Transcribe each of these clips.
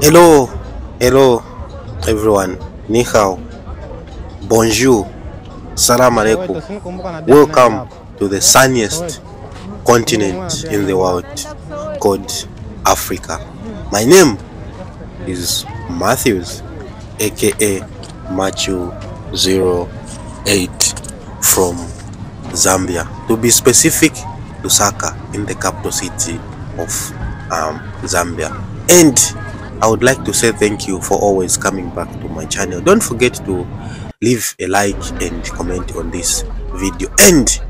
Hello, hello everyone. Ni hao, bonjour, salam alaikum. Welcome to the sunniest continent in the world called Africa. My name is Mathews, aka Machu08 from Zambia. To be specific, Lusaka, in the capital city of Zambia. And I would like to say thank you for always coming back to my channel. Don't forget to leave a like and comment on this video. And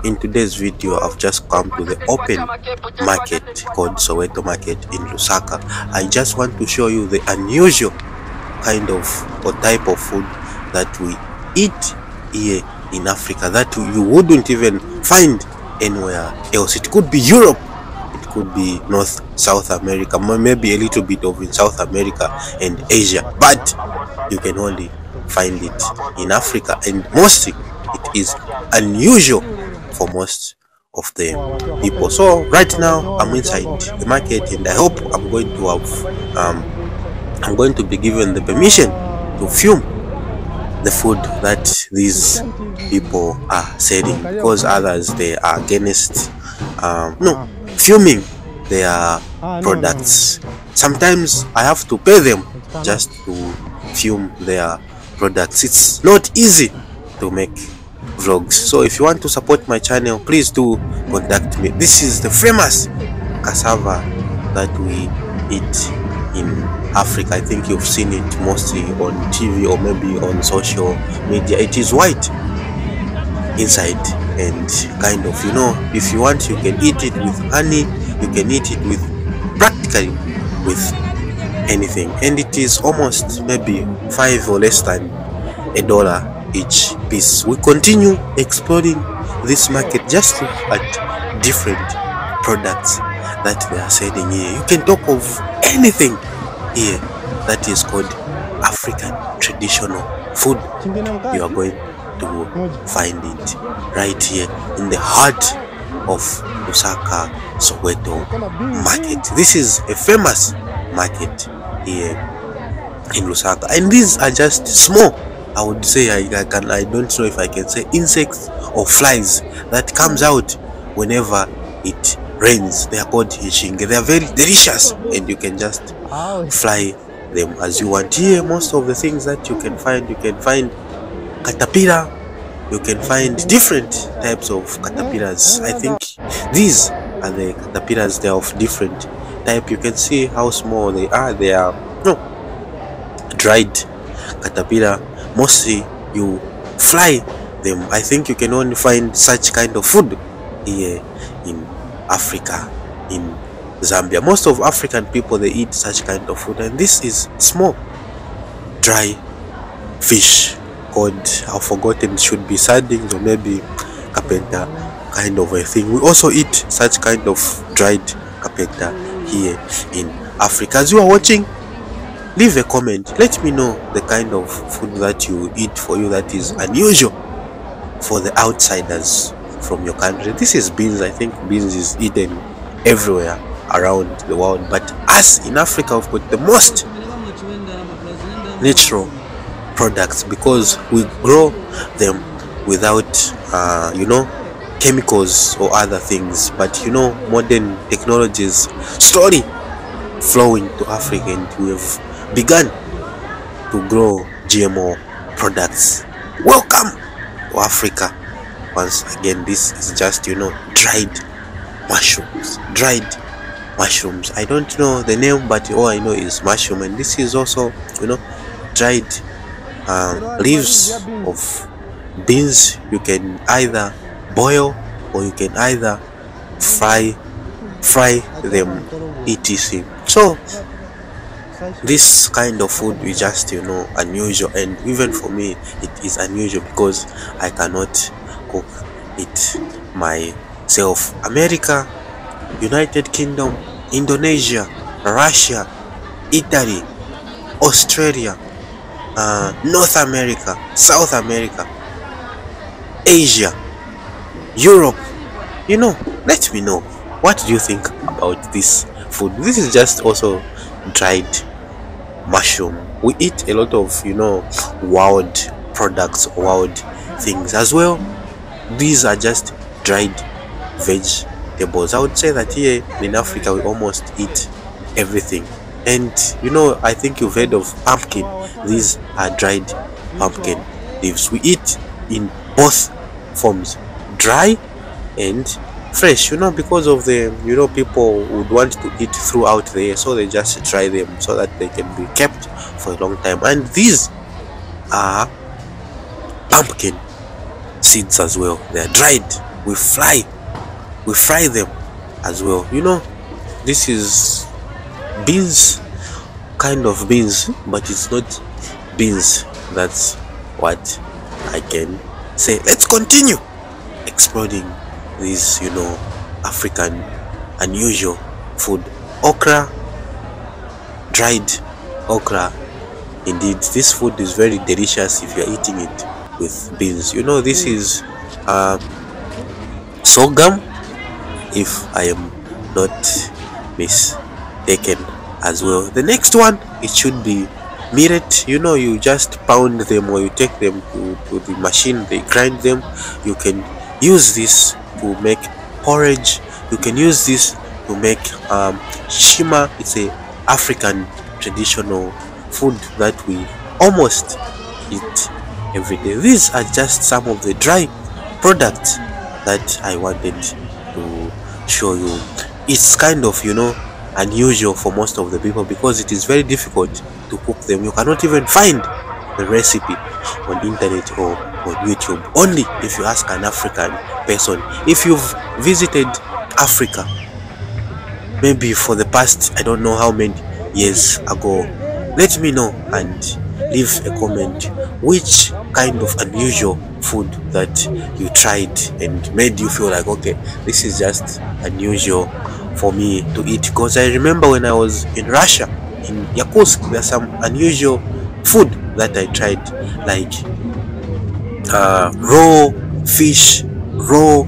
in today's video, I've just come to the open market called Soweto Market in Lusaka. I just want to show you the unusual kind of or type of food that we eat here in Africa that you wouldn't even find anywhere else. It could be Europe, it could be North South America, maybe a little bit of in South America and Asia, but you can only find it in Africa, and mostly it is unusual for most of the people. So right now I'm inside the market, and I hope I'm going to be given the permission to film the food that these people are selling, because others, they are against filming their products. Sometimes I have to pay them just to film their products. It's not easy to make vlogs. So if you want to support my channel, please do contact me. This is the famous cassava that we eat in Africa. I think you've seen it mostly on TV or maybe on social media. It is white inside, and kind of, you know, if you want, you can eat it with honey, you can eat it with practically with anything, and it is almost maybe $5 or less than $1 each piece. We continue exploring this market, just look at different products that they are selling here. You can talk of anything here that is called African traditional food. You are going to find it right here in the heart of Lusaka Soweto Market. This is a famous market here in Lusaka, and these are just small, I would say, I don't know if I can say insects or flies that comes out whenever it rains. They are called hitching. They are very delicious, and you can just fly them as you want. Here, most of the things that you can find caterpillar, you can find different types of caterpillars. I think these are the caterpillars. They are of different type. You can see how small they are. They are dried caterpillar. Mostly you fly them. I think you can only find such kind of food here in Africa, in Zambia. Most of African people, they eat such kind of food, and this is small dry fish called, I've forgotten, it should be sardines or maybe carpenter kind of a thing. We also eat such kind of dried carpenter here in Africa. As you are watching, leave a comment, let me know the kind of food that you eat for you that is unusual for the outsiders from your country. This is beans. I think beans is eaten everywhere around the world, but us in Africa, we've got the most natural products because we grow them without chemicals or other things. But modern technologies slowly flowing to Africa, and we have begun to grow GMO products. Welcome to Africa. Once again, this is just dried mushrooms. I don't know the name, but all I know is mushroom. And this is also dried leaves of beans. You can either boil or you can either fry them, etc. So this kind of food is just unusual, and even for me it is unusual because I cannot cook it myself. America, United Kingdom, Indonesia, Russia, Italy, Australia, North America, South America, Asia, Europe, let me know What do you think about this food? This is just also dried mushroom. We eat a lot of, wild products, wild things as well. These are just dried vegetables. I would say that here in Africa we almost eat everything. And I think you've heard of pumpkin. These are dried pumpkin leaves. We eat in both forms, dry and fresh, because of the people would want to eat throughout the year, so they just dry them so that they can be kept for a long time. And these are pumpkin seeds as well. They are dried. We fry them as well. This is beans, kind of beans, but it's not beans. That's what I can say. Let's continue exploring this African unusual food. Okra, dried okra. Indeed, this food is very delicious if you're eating it with beans. This is sorghum, if I am not mistaken as well. The next one, it should be millet. You just pound them, or you take them to the machine, they grind them. You can use this to make porridge. You can use this to make shima. It's a African traditional food that we almost eat every day. These are just some of the dry products that I wanted to show you. It's kind of unusual for most of the people because it is very difficult to cook them. You cannot even find the recipe on internet or on YouTube. Only if you ask an African person. If you've visited Africa maybe for the past, I don't know how many years ago, let me know and leave a comment which kind of unusual food that you tried and made you feel like, okay, this is just unusual for me to eat. Because I remember when I was in Russia, in Yakutsk, there's some unusual food that I tried, like raw fish, raw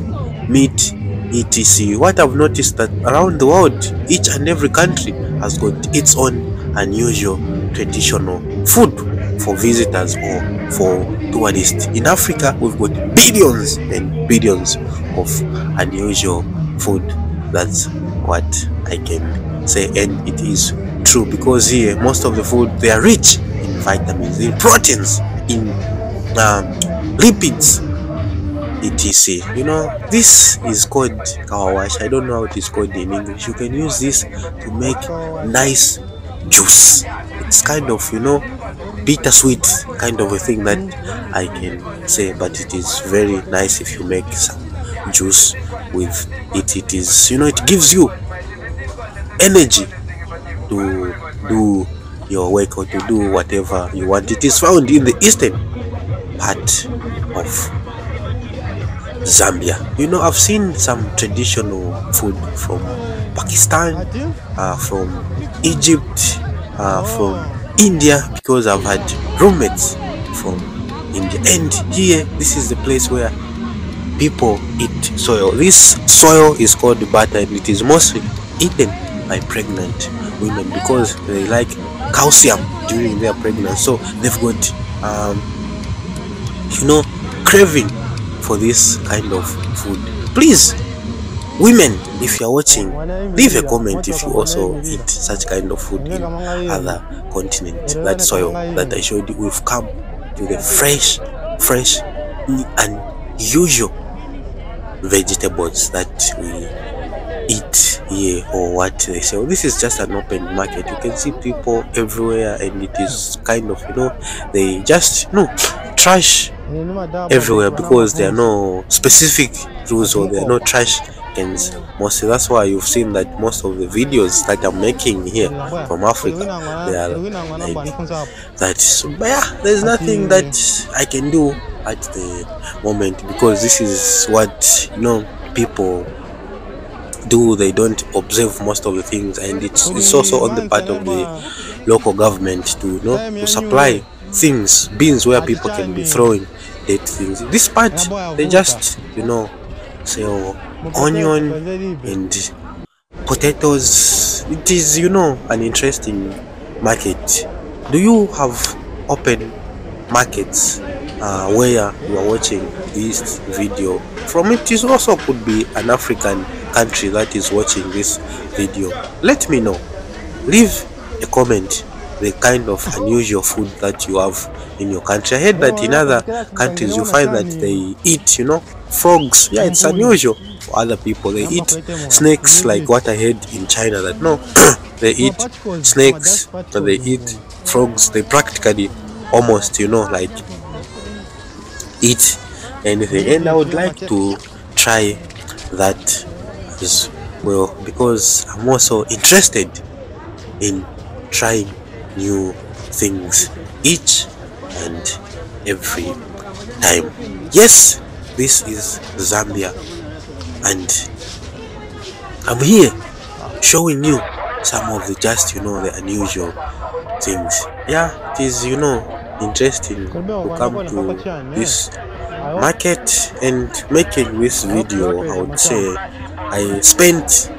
meat, etc. What I've noticed that around the world, each and every country has got its own unusual traditional food for visitors or for tourists. In Africa, we've got billions and billions of unusual food. That's what I can say, and it is true, because here most of the food, they are rich in vitamins, in proteins, in lipids, etc. This is called kawawash. I don't know how it is called in English. You can use this to make nice juice. It's kind of bittersweet kind of a thing that I can say, but it is very nice if you make some juice with it. It is it gives you energy to do your work or to do whatever you want. It is found in the eastern part of Zambia. I've seen some traditional food from Pakistan, from Egypt, from India, because I've had roommates from India. And here, this is the place where people eat soil. This soil is called butter, and it is mostly eaten by pregnant women because they like calcium during their pregnancy. So they've got craving for this kind of food. Please, women, if you're watching, leave a comment if you also eat such kind of food in other continents. That soil that I showed you, we've come to the fresh and usual vegetables that we eat here, or what they sell. This is just an open market. You can see people everywhere, and it is kind of they just trash everywhere because there are no specific rules, or there are no trash cans mostly. That's why you've seen that most of the videos that I'm making here from Africa, they are like that. So, but yeah, there's nothing that I can do at the moment, because this is what people do. They don't observe most of the things, and it's also on the part of the local government to to supply things, bins where people can be throwing dead things. This part, they just sell onion and potatoes. It is, an interesting market. Do you have open markets where you are watching this video from? It is also could be an African country that is watching this video. Let me know. Leave a comment the kind of unusual food that you have in your country. I heard that in other countries you find that they eat, frogs. Yeah, it's unusual for other people. They eat snakes, like what I heard in China, that no, they eat snakes, but they eat frogs. They practically almost, like eat anything. And I would like to try that as well, because I'm also interested in trying new things each and every time. Yes, this is Zambia, and I'm here showing you some of the the unusual things. Yeah, it is interesting to come to this market and making this video. I would say I spent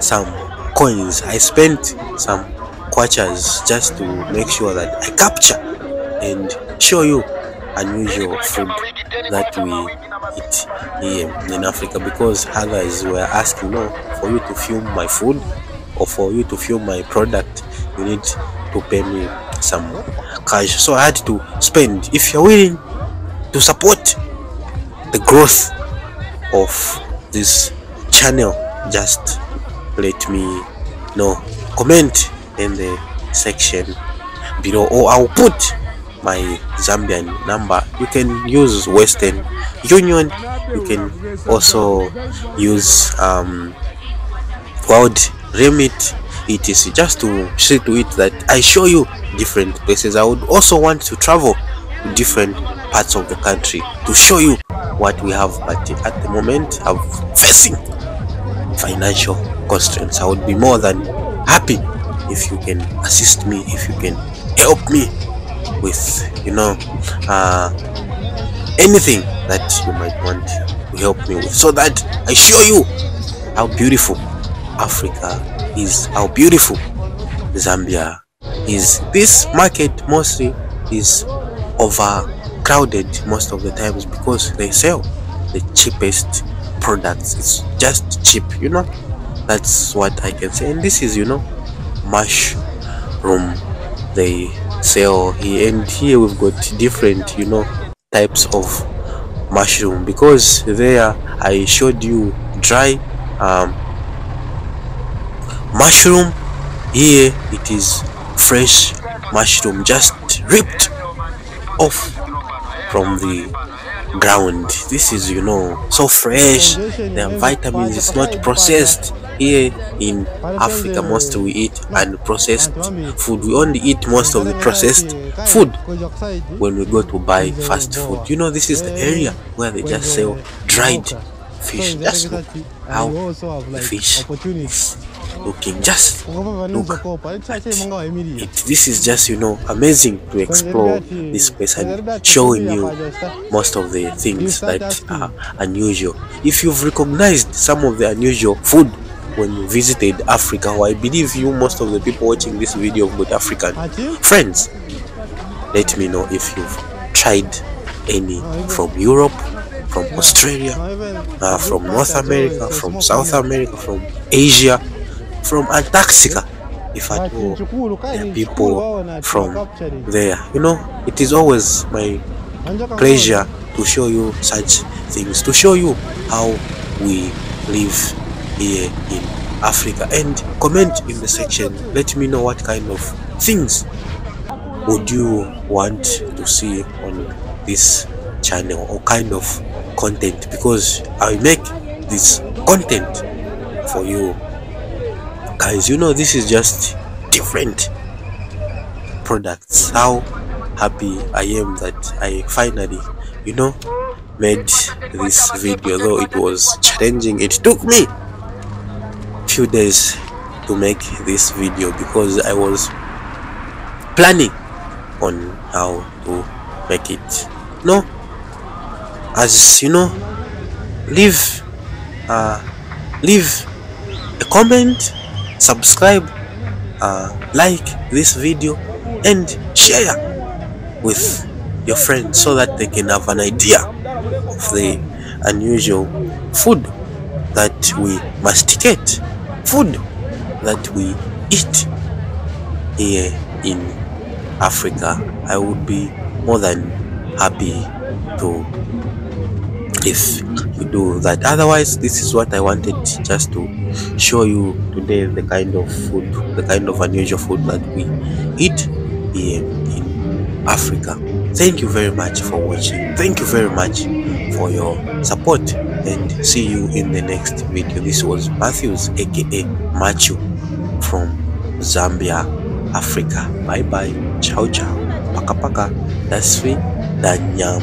some coins, I spent some kwachas just to make sure that I capture and show you unusual food that we eat here in Africa, because others were asking, for you to film my food or for you to film my product, you need to pay me some cash. So I had to spend. If you're willing to support the growth of this channel, just let me know. Comment in the section below, or I'll put my Zambian number. You can use Western Union, you can also use World Remit, etc. Just to see to it that I show you different places. I would also want to travel to different parts of the country to show you what we have, but at the moment I'm facing financial constraints. I would be more than happy if you can assist me, if you can help me with anything that you might want to help me with, so that I show you how beautiful Africa is, how beautiful Zambia is. This market mostly is overcrowded most of the times because they sell the cheapest products. It's just cheap, that's what I can say. And this is mushroom they sell here, and here we've got different types of mushroom, because there I showed you dry mushroom. Here it is fresh mushroom, just ripped off from the ground. This is so fresh. The vitamins, it's not processed. Here in Africa mostly we eat unprocessed food. We only eat most of the processed food when we go to buy fast food. This is the area where they just sell dried fish. Just look how the fish is looking. Just look at it. This is just amazing to explore this place and showing you most of the things that are unusual. If you've recognized some of the unusual food when you visited Africa, or I believe most of the people watching this video have got African friends, let me know if you've tried any from Europe, from Australia, from North America, from South America, from Asia, from Antarctica. If at all there are people from there, it is always my pleasure to show you such things, to show you how we live here in Africa. And comment in the section, let me know what kind of things would you want to see on this channel, or kind of content, because I make this content for you guys. This is just different products. How happy I am that I finally made this video, though it was challenging. It took me few days to make this video because I was planning on how to make it. As leave leave a comment, subscribe, like this video, and share with your friends so that they can have an idea of the unusual food that we masticate, food that we eat here in Africa. I would be more than happy to if you do that. Otherwise, this is what I wanted just to show you today, the kind of food, the kind of unusual food that we eat here in Africa. Thank you very much for watching. Thank you very much for your support, and see you in the next video. This was Mathews, aka Machu, from Zambia, Africa. Bye bye, ciao ciao, paka paka, daswi danyam.